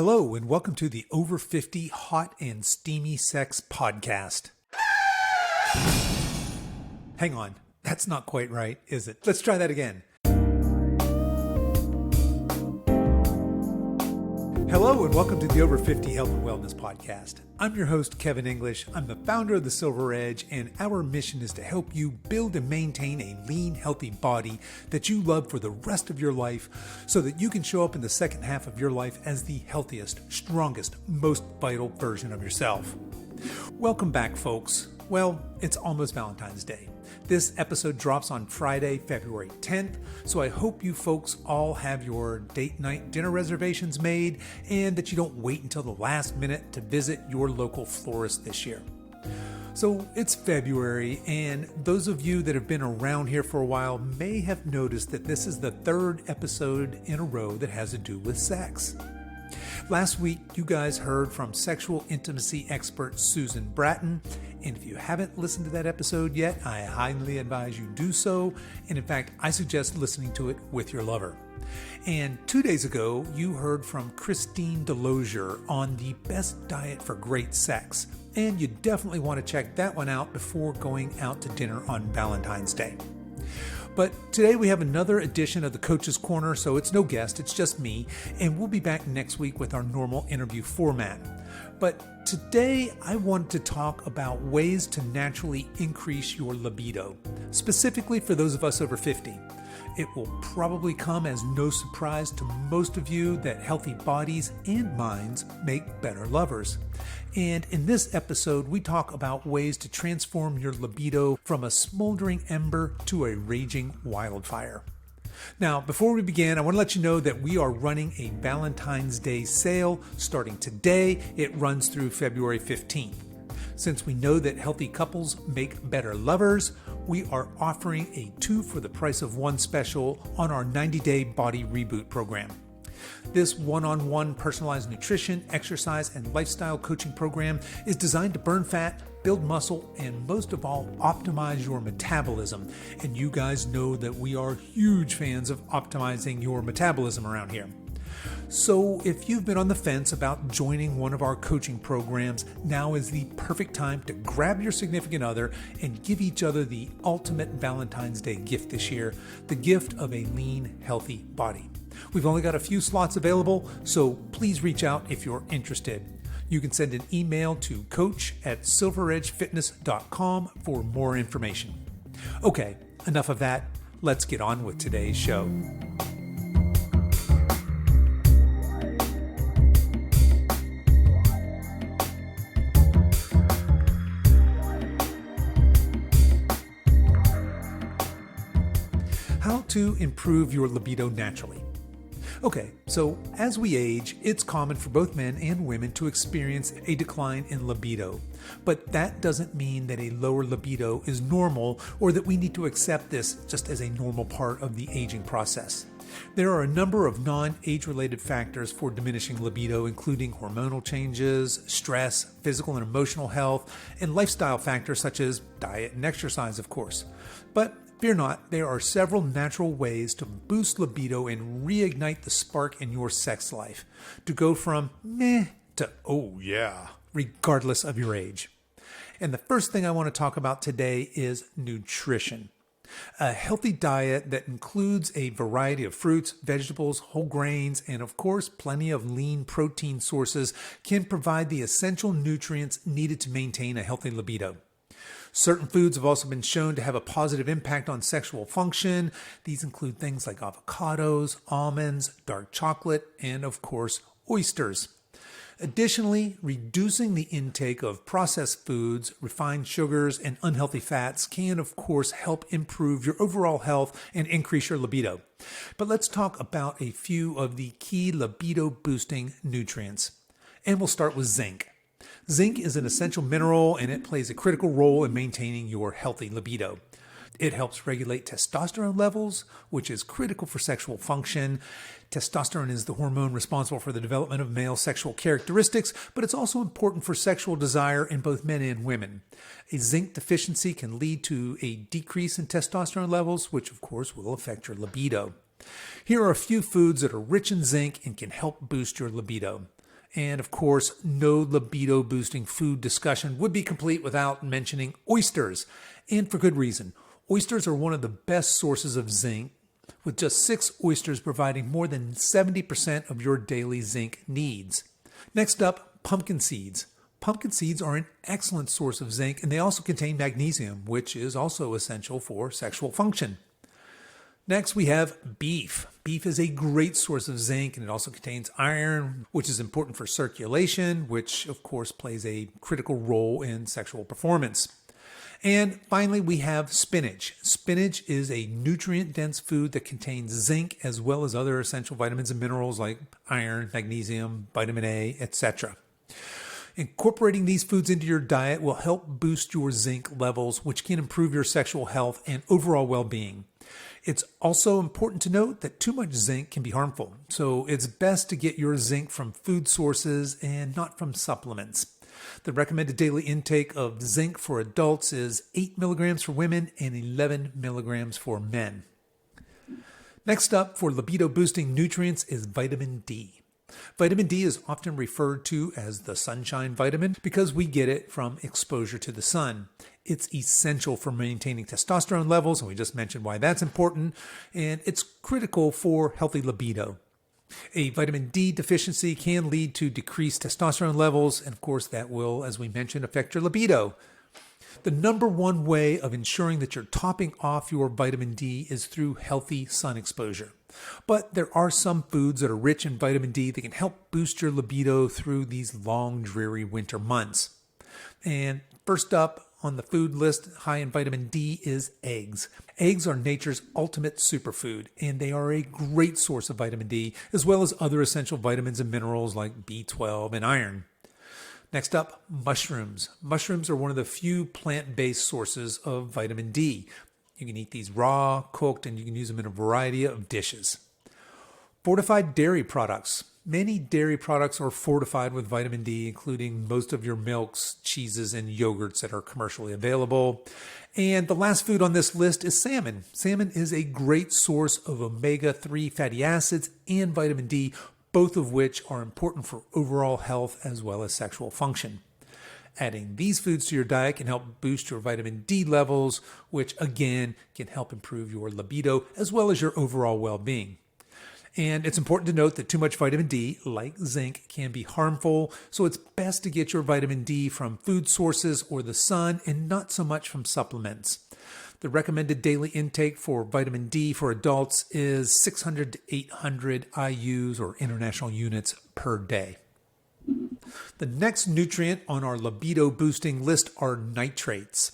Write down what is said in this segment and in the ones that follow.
Hello, and welcome to the Over 50 Hot and Steamy Sex Podcast. Hang on, that's not quite right, is it? Let's try that again. Hello, and welcome to the Over 50 Health and Wellness Podcast. I'm your host, Kevin English. I'm the founder of the Silver Edge, and our mission is to help you build and maintain a lean, healthy body that you love for the rest of your life so that you can show up in the second half of your life as the healthiest, strongest, most vital version of yourself. Welcome back, folks. Well, it's almost Valentine's Day. This episode drops on Friday, February 10th, so I hope you folks all have your date night dinner reservations made and that you don't wait until the last minute to visit your local florist this year. So it's February, and those of you that have been around here for a while may have noticed that this is the third episode in a row that has to do with sex. Last week, you guys heard from sexual intimacy expert Susan Bratton, and if you haven't listened to that episode yet, I highly advise you do so, and in fact, I suggest listening to it with your lover. And 2 days ago, you heard from Christine Delosier on the best diet for great sex, and you definitely want to check that one out before going out to dinner on Valentine's Day. But today we have another edition of the Coach's Corner, so it's no guest, it's just me, and we'll be back next week with our normal interview format. But today I wanted to talk about ways to naturally increase your libido, specifically for those of us over 50. It will probably come as no surprise to most of you that healthy bodies and minds make better lovers. And in this episode, we talk about ways to transform your libido from a smoldering ember to a raging wildfire. Now, before we begin, I want to let you know that we are running a Valentine's Day sale starting today. It runs through February 15th. Since we know that healthy couples make better lovers, we are offering a 2 for the price of 1 special on our 90-day body reboot program. This one-on-one personalized nutrition, exercise, and lifestyle coaching program is designed to burn fat, build muscle, and most of all, optimize your metabolism. And you guys know that we are huge fans of optimizing your metabolism around here. So if you've been on the fence about joining one of our coaching programs, now is the perfect time to grab your significant other and give each other the ultimate Valentine's Day gift this year, the gift of a lean, healthy body. We've only got a few slots available, so please reach out if you're interested. You can send an email to coach@silveredgefitness.com for more information. Okay, enough of that. Let's get on with today's show. How to improve your libido naturally. Okay, so as we age, it's common for both men and women to experience a decline in libido. But that doesn't mean that a lower libido is normal or that we need to accept this just as a normal part of the aging process. There are a number of non-age-related factors for diminishing libido, including hormonal changes, stress, physical and emotional health, and lifestyle factors such as diet and exercise, of course. But fear not, there are several natural ways to boost libido and reignite the spark in your sex life, to go from meh to oh yeah, regardless of your age. And the first thing I want to talk about today is nutrition. A healthy diet that includes a variety of fruits, vegetables, whole grains, and of course plenty of lean protein sources can provide the essential nutrients needed to maintain a healthy libido. Certain foods have also been shown to have a positive impact on sexual function. These include things like avocados, almonds, dark chocolate, and of course, oysters. Additionally, reducing the intake of processed foods, refined sugars, and unhealthy fats can, of course, help improve your overall health and increase your libido. But let's talk about a few of the key libido-boosting nutrients. And we'll start with zinc. Zinc is an essential mineral, and it plays a critical role in maintaining your healthy libido. It helps regulate testosterone levels, which is critical for sexual function. Testosterone is the hormone responsible for the development of male sexual characteristics, but it's also important for sexual desire in both men and women. A zinc deficiency can lead to a decrease in testosterone levels, which of course will affect your libido. Here are a few foods that are rich in zinc and can help boost your libido. And of course, no libido boosting food discussion would be complete without mentioning oysters. And for good reason. Oysters are one of the best sources of zinc, with just 6 oysters providing more than 70% of your daily zinc needs. Next up, pumpkin seeds. Pumpkin seeds are an excellent source of zinc, and they also contain magnesium, which is also essential for sexual function. Next, we have beef. Beef is a great source of zinc, and it also contains iron, which is important for circulation, which of course plays a critical role in sexual performance. And finally, we have spinach. Spinach is a nutrient-dense food that contains zinc as well as other essential vitamins and minerals like iron, magnesium, vitamin A, etc. Incorporating these foods into your diet will help boost your zinc levels, which can improve your sexual health and overall well-being. It's also important to note that too much zinc can be harmful, so it's best to get your zinc from food sources and not from supplements. The recommended daily intake of zinc for adults is 8 milligrams for women and 11 milligrams for men. Next up, for libido-boosting nutrients is vitamin D. Vitamin D is often referred to as the sunshine vitamin because we get it from exposure to the sun. It's essential for maintaining testosterone levels, and we just mentioned why that's important, and it's critical for healthy libido. A vitamin D deficiency can lead to decreased testosterone levels, and of course that will, as we mentioned, affect your libido. The number one way of ensuring that you're topping off your vitamin D is through healthy sun exposure. But there are some foods that are rich in vitamin D that can help boost your libido through these long, dreary winter months. And first up on the food list, high in vitamin D, is eggs. Eggs are nature's ultimate superfood, and they are a great source of vitamin D, as well as other essential vitamins and minerals like B12 and iron. Next up, mushrooms. Mushrooms are one of the few plant-based sources of vitamin D. You can eat these raw, cooked, and you can use them in a variety of dishes. Fortified dairy products. Many dairy products are fortified with vitamin D, including most of your milks, cheeses, and yogurts that are commercially available. And the last food on this list is salmon. Salmon is a great source of omega-3 fatty acids and vitamin D, both of which are important for overall health as well as sexual function. Adding these foods to your diet can help boost your vitamin D levels, which again can help improve your libido as well as your overall well-being. And it's important to note that too much vitamin D, like zinc, can be harmful, so it's best to get your vitamin D from food sources or the sun and not so much from supplements. The recommended daily intake for vitamin D for adults is 600 to 800 IUs or international units per day. The next nutrient on our libido boosting list are nitrates.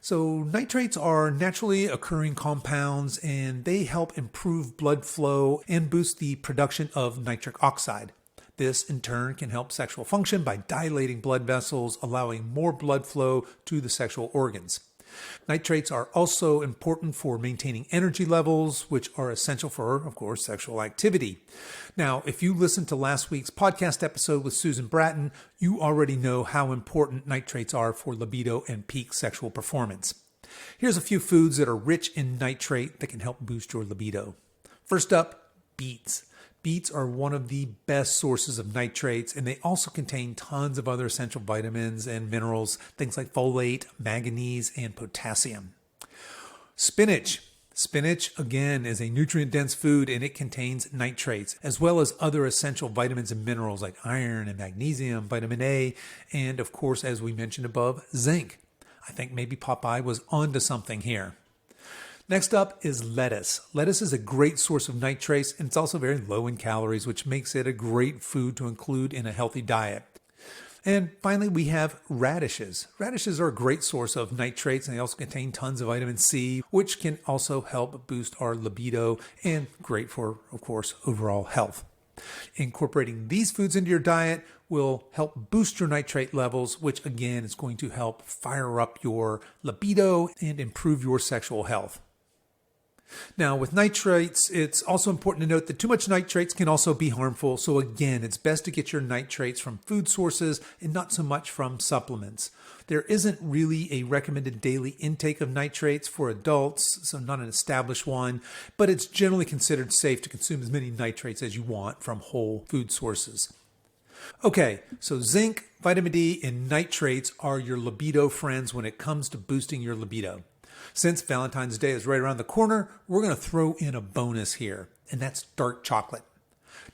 So nitrates are naturally occurring compounds, and they help improve blood flow and boost the production of nitric oxide. This in turn can help sexual function by dilating blood vessels, allowing more blood flow to the sexual organs. Nitrates are also important for maintaining energy levels, which are essential for, of course, sexual activity. Now, if you listened to last week's podcast episode with Susan Bratton, you already know how important nitrates are for libido and peak sexual performance. Here's a few foods that are rich in nitrate that can help boost your libido. First up, beets. Beets are one of the best sources of nitrates, and they also contain tons of other essential vitamins and minerals, things like folate, manganese, and potassium. Spinach. Spinach, again, is a nutrient-dense food, and it contains nitrates, as well as other essential vitamins and minerals like iron and magnesium, vitamin A, and of course, as we mentioned above, zinc. I think maybe Popeye was onto something here. Next up is lettuce. Lettuce is a great source of nitrates, and it's also very low in calories, which makes it a great food to include in a healthy diet. And finally, we have radishes. Radishes are a great source of nitrates, and they also contain tons of vitamin C, which can also help boost our libido and great for, of course, overall health. Incorporating these foods into your diet will help boost your nitrate levels, which again is going to help fire up your libido and improve your sexual health. Now, with nitrates, it's also important to note that too much nitrates can also be harmful. So again, it's best to get your nitrates from food sources and not so much from supplements. There isn't really a recommended daily intake of nitrates for adults, so not an established one, but it's generally considered safe to consume as many nitrates as you want from whole food sources. Okay, so zinc, vitamin D, and nitrates are your libido friends when it comes to boosting your libido. Since Valentine's Day is right around the corner, we're going to throw in a bonus here, and that's dark chocolate.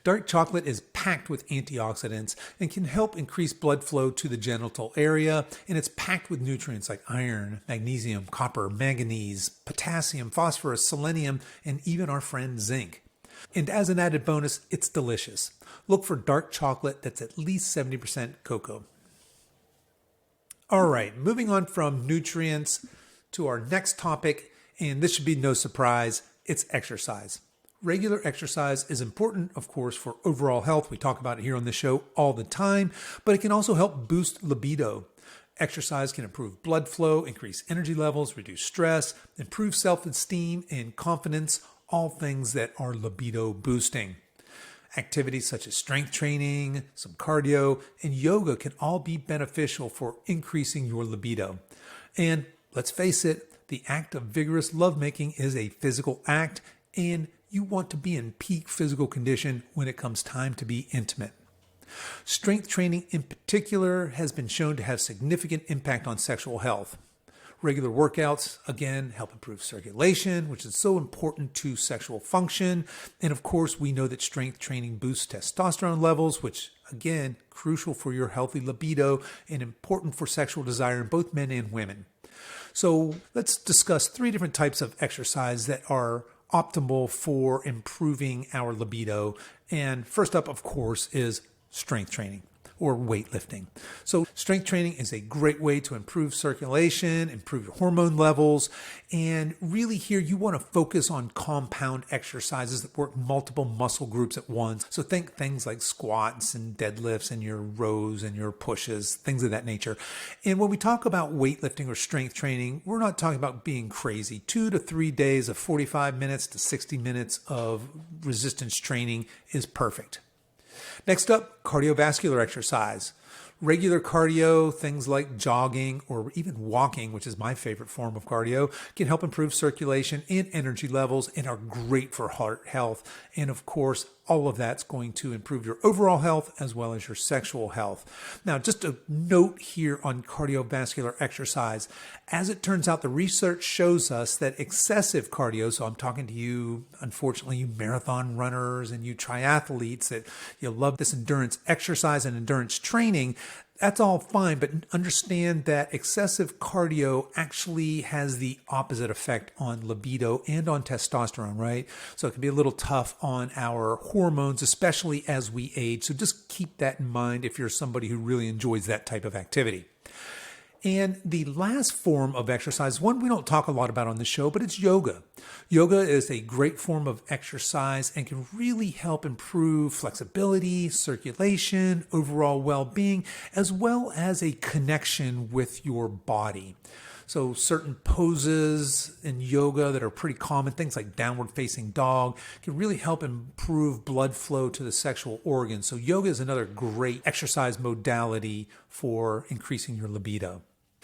Dark chocolate is packed with antioxidants and can help increase blood flow to the genital area, and it's packed with nutrients like iron, magnesium, copper, manganese, potassium, phosphorus, selenium, and even our friend zinc. And as an added bonus, it's delicious. Look for dark chocolate that's at least 70% cocoa. All right, moving on from nutrients to our next topic, and this should be no surprise, it's exercise. Regular exercise is important, of course, for overall health. We talk about it here on the show all the time, but it can also help boost libido. Exercise can improve blood flow, increase energy levels, reduce stress, improve self-esteem and confidence, all things that are libido boosting. Activities such as strength training, some cardio, and yoga can all be beneficial for increasing your libido. And let's face it, the act of vigorous lovemaking is a physical act, and you want to be in peak physical condition when it comes time to be intimate. Strength training in particular has been shown to have significant impact on sexual health. Regular workouts, again, help improve circulation, which is so important to sexual function. And of course, we know that strength training boosts testosterone levels, which, again, crucial for your healthy libido and important for sexual desire in both men and women. So let's discuss 3 different types of exercise that are optimal for improving our libido. And first up, of course, is strength training or weightlifting. So strength training is a great way to improve circulation, improve your hormone levels, and really here you want to focus on compound exercises that work multiple muscle groups at once. So think things like squats and deadlifts and your rows and your pushes, things of that nature. And when we talk about weightlifting or strength training, we're not talking about being crazy. 2 to 3 days of 45 minutes to 60 minutes of resistance training is perfect. Next up, cardiovascular exercise. Regular cardio, things like jogging or even walking, which is my favorite form of cardio, can help improve circulation and energy levels and are great for heart health. And of course, all of that's going to improve your overall health as well as your sexual health. Now, just a note here on cardiovascular exercise. As it turns out, the research shows us that excessive cardio, so I'm talking to you, unfortunately, you marathon runners and you triathletes that you love this endurance exercise and endurance training, that's all fine, but understand that excessive cardio actually has the opposite effect on libido and on testosterone, right? So it can be a little tough on our hormones, especially as we age. So just keep that in mind if you're somebody who really enjoys that type of activity. And the last form of exercise, one we don't talk a lot about on the show, but it's yoga. Yoga is a great form of exercise and can really help improve flexibility, circulation, overall well-being, as well as a connection with your body. So certain poses in yoga that are pretty common, things like downward facing dog, can really help improve blood flow to the sexual organs. So yoga is another great exercise modality for increasing your libido.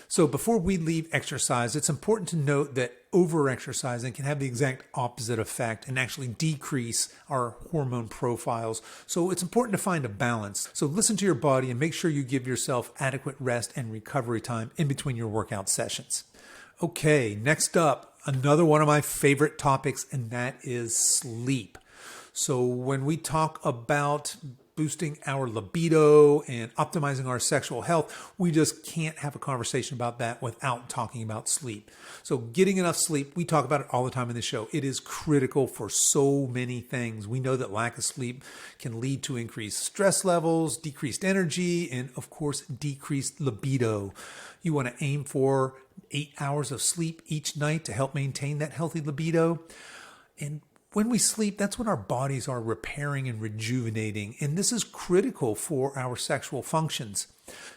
So before we leave exercise, it's important to note that over-exercising can have the exact opposite effect and actually decrease our hormone profiles. So it's important to find a balance. So listen to your body and make sure you give yourself adequate rest and recovery time in between your workout sessions. Okay, next up, another one of my favorite topics, and that is sleep. So when we talk about boosting our libido and optimizing our sexual health, we just can't have a conversation about that without talking about sleep. So getting enough sleep, we talk about it all the time in the show. It is critical for so many things. We know that lack of sleep can lead to increased stress levels, decreased energy, and of course, decreased libido. You want to aim for 8 hours of sleep each night to help maintain that healthy libido. And when we sleep, that's when our bodies are repairing and rejuvenating, and this is critical for our sexual functions.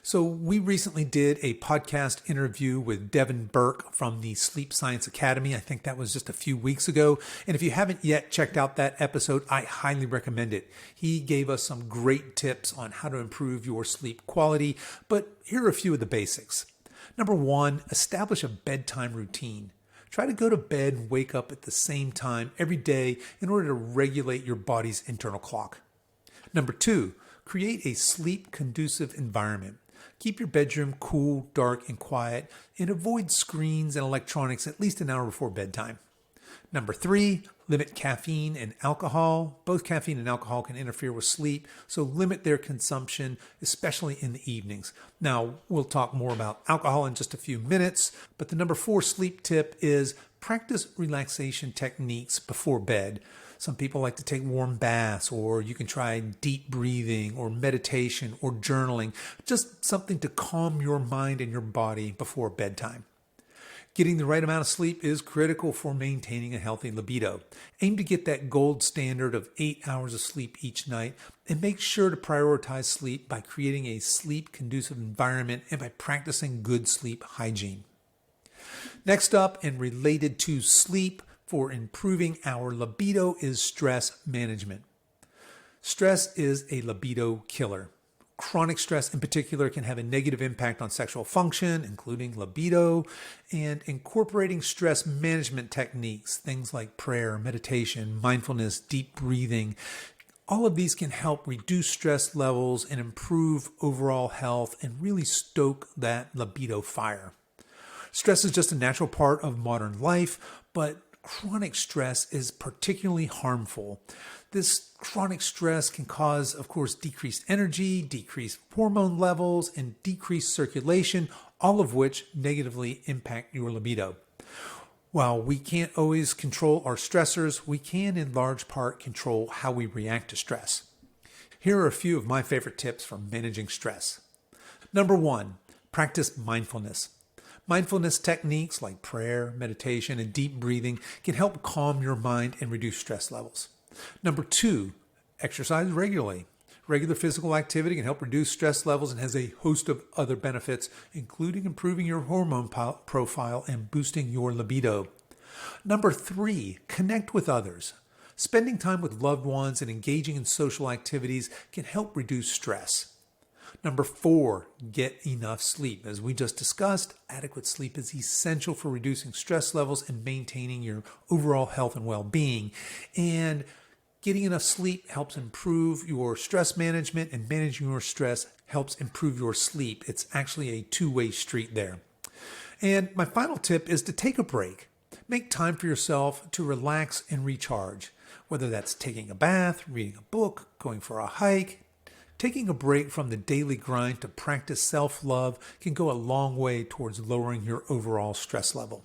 So we recently did a podcast interview with Devin Burke from the Sleep Science Academy. I think that was just a few weeks ago. And if you haven't yet checked out that episode, I highly recommend it. He gave us some great tips on how to improve your sleep quality, but here are a few of the basics. Number 1, establish a bedtime routine. Try to go to bed and wake up at the same time every day in order to regulate your body's internal clock. Number 2, Create a sleep-conducive environment. Keep your bedroom cool, dark, and quiet, and avoid screens and electronics at least an hour before bedtime. Number 3, limit caffeine and alcohol. Both caffeine and alcohol can interfere with sleep, so limit their consumption, especially in the evenings. Now, we'll talk more about alcohol in just a few minutes, but the number 4 sleep tip is practice relaxation techniques before bed. Some people like to take warm baths, or you can try deep breathing or meditation or journaling, just something to calm your mind and your body before bedtime. Getting the right amount of sleep is critical for maintaining a healthy libido. Aim to get that gold standard of 8 hours of sleep each night, and make sure to prioritize sleep by creating a sleep-conducive environment and by practicing good sleep hygiene. Next up, and related to sleep for improving our libido, is stress management. Stress is a libido killer. Chronic stress in particular can have a negative impact on sexual function, including libido, and incorporating stress management techniques, things like prayer, meditation, mindfulness, deep breathing. All of these can help reduce stress levels and improve overall health and really stoke that libido fire. Stress is just a natural part of modern life, but chronic stress is particularly harmful. This chronic stress can cause, of course, decreased energy, decreased hormone levels, and decreased circulation, all of which negatively impact your libido. While we can't always control our stressors, we can in large part control how we react to stress. Here are a few of my favorite tips for managing stress. Number 1, practice mindfulness. Mindfulness techniques like prayer, meditation, and deep breathing can help calm your mind and reduce stress levels. Number 2, exercise regularly. Regular physical activity can help reduce stress levels and has a host of other benefits, including improving your hormone profile and boosting your libido. Number 3, connect with others. Spending time with loved ones and engaging in social activities can help reduce stress. Number 4, get enough sleep. As we just discussed, adequate sleep is essential for reducing stress levels and maintaining your overall health and well-being. And getting enough sleep helps improve your stress management, and managing your stress helps improve your sleep. It's actually a two-way street there. And my final tip is to take a break. Make time for yourself to relax and recharge, whether that's taking a bath, reading a book, going for a hike. Taking a break from the daily grind to practice self-love can go a long way towards lowering your overall stress level.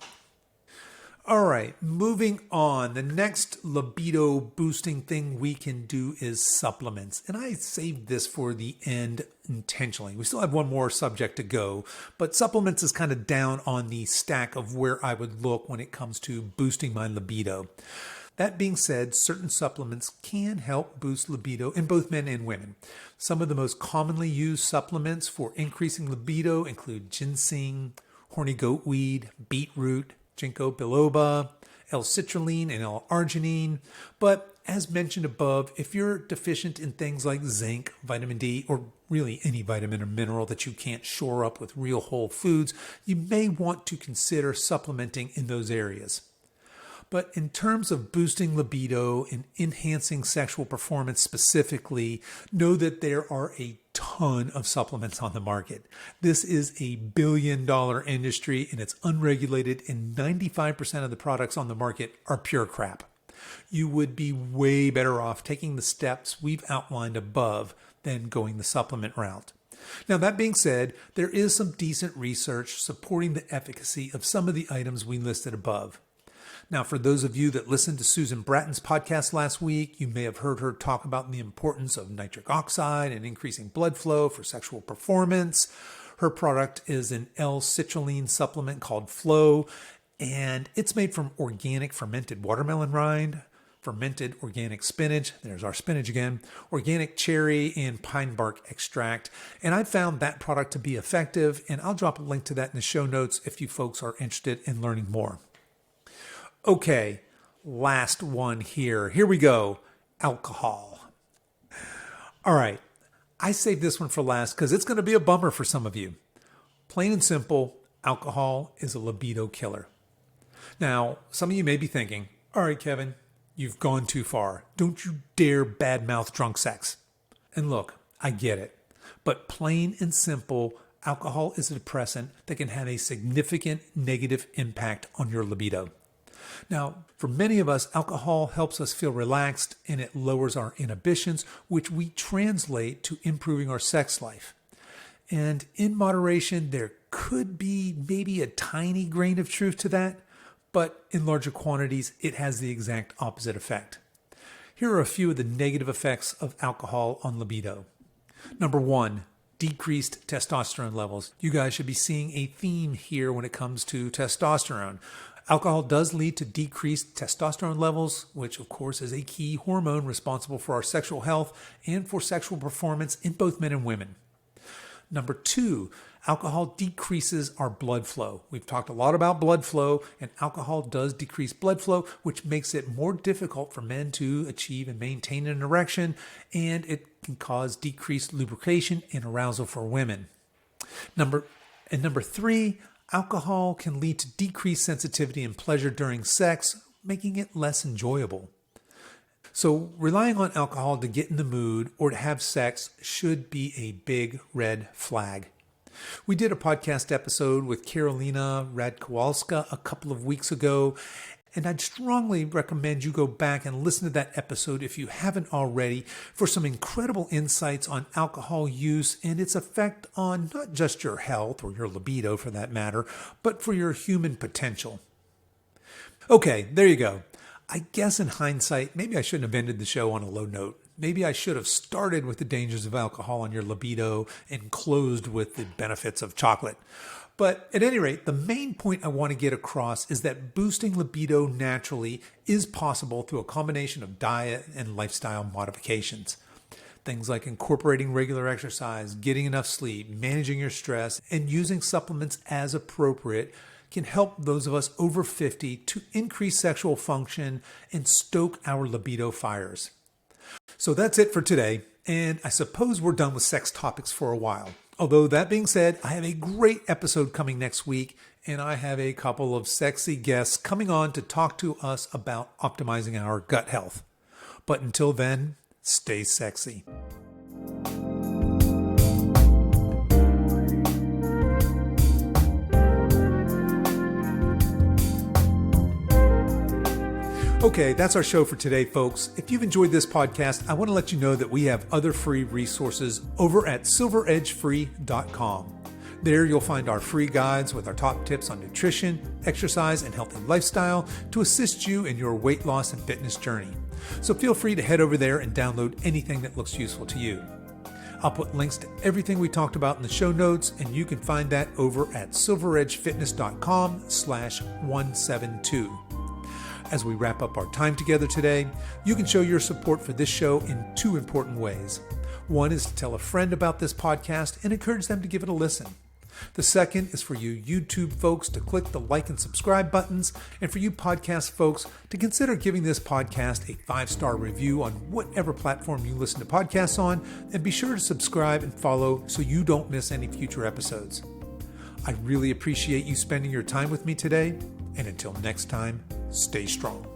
All right, moving on. The next libido boosting thing we can do is supplements. And I saved this for the end intentionally. We still have one more subject to go, but supplements is kind of down on the stack of where I would look when it comes to boosting my libido. That being said, certain supplements can help boost libido in both men and women. Some of the most commonly used supplements for increasing libido include ginseng, horny goat weed, beetroot, ginkgo biloba, L-citrulline, and L-arginine. But as mentioned above, if you're deficient in things like zinc, vitamin D, or really any vitamin or mineral that you can't shore up with real whole foods, you may want to consider supplementing in those areas. But in terms of boosting libido and enhancing sexual performance specifically, know that there are a ton of supplements on the market. This is a billion-dollar industry, and it's unregulated, and 95% of the products on the market are pure crap. You would be way better off taking the steps we've outlined above than going the supplement route. Now, that being said, there is some decent research supporting the efficacy of some of the items we listed above. Now, for those of you that listened to Susan Bratton's podcast last week, you may have heard her talk about the importance of nitric oxide and increasing blood flow for sexual performance. Her product is an L-citrulline supplement called Flow, and it's made from organic fermented watermelon rind, fermented organic spinach, there's our spinach again, organic cherry, and pine bark extract. And I found that product to be effective, and I'll drop a link to that in the show notes if you folks are interested in learning more. Okay, last one here. Here we go. Alcohol. All right, I saved this one for last because it's going to be a bummer for some of you. Plain and simple, alcohol is a libido killer. Now, some of you may be thinking, all right, Kevin, you've gone too far. Don't you dare badmouth drunk sex. And look, I get it. But plain and simple, alcohol is a depressant that can have a significant negative impact on your libido. Now, for many of us, alcohol helps us feel relaxed and it lowers our inhibitions, which we translate to improving our sex life. And in moderation, there could be maybe a tiny grain of truth to that, but in larger quantities, it has the exact opposite effect. Here are a few of the negative effects of alcohol on libido. Number 1, decreased testosterone levels. You guys should be seeing a theme here when it comes to testosterone. Alcohol does lead to decreased testosterone levels, which of course is a key hormone responsible for our sexual health and for sexual performance in both men and women. Number 2, alcohol decreases our blood flow. We've talked a lot about blood flow, and alcohol does decrease blood flow, which makes it more difficult for men to achieve and maintain an erection, and it can cause decreased lubrication and arousal for women. Number 3, alcohol can lead to decreased sensitivity and pleasure during sex, making it less enjoyable. So relying on alcohol to get in the mood or to have sex should be a big red flag. We did a podcast episode with Karolina Radkowalska a couple of weeks ago, and I'd strongly recommend you go back and listen to that episode if you haven't already for some incredible insights on alcohol use and its effect on not just your health or your libido for that matter, but for your human potential. Okay, there you go. I guess in hindsight, maybe I shouldn't have ended the show on a low note. Maybe I should have started with the dangers of alcohol on your libido and closed with the benefits of chocolate. But at any rate, the main point I want to get across is that boosting libido naturally is possible through a combination of diet and lifestyle modifications. Things like incorporating regular exercise, getting enough sleep, managing your stress, and using supplements as appropriate can help those of us over 50 to increase sexual function and stoke our libido fires. So that's it for today, and I suppose we're done with sex topics for a while. Although that being said, I have a great episode coming next week, and I have a couple of sexy guests coming on to talk to us about optimizing our gut health. But until then, stay sexy. Okay, that's our show for today, folks. If you've enjoyed this podcast, I want to let you know that we have other free resources over at silveredgefree.com. There you'll find our free guides with our top tips on nutrition, exercise, and healthy lifestyle to assist you in your weight loss and fitness journey. So feel free to head over there and download anything that looks useful to you. I'll put links to everything we talked about in the show notes, and you can find that over at silveredgefitness.com/172. As we wrap up our time together today, you can show your support for this show in 2 important ways. One is to tell a friend about this podcast and encourage them to give it a listen. The second is for you YouTube folks to click the like and subscribe buttons, and for you podcast folks to consider giving this podcast a 5-star review on whatever platform you listen to podcasts on, and be sure to subscribe and follow so you don't miss any future episodes. I really appreciate you spending your time with me today, and until next time, stay strong.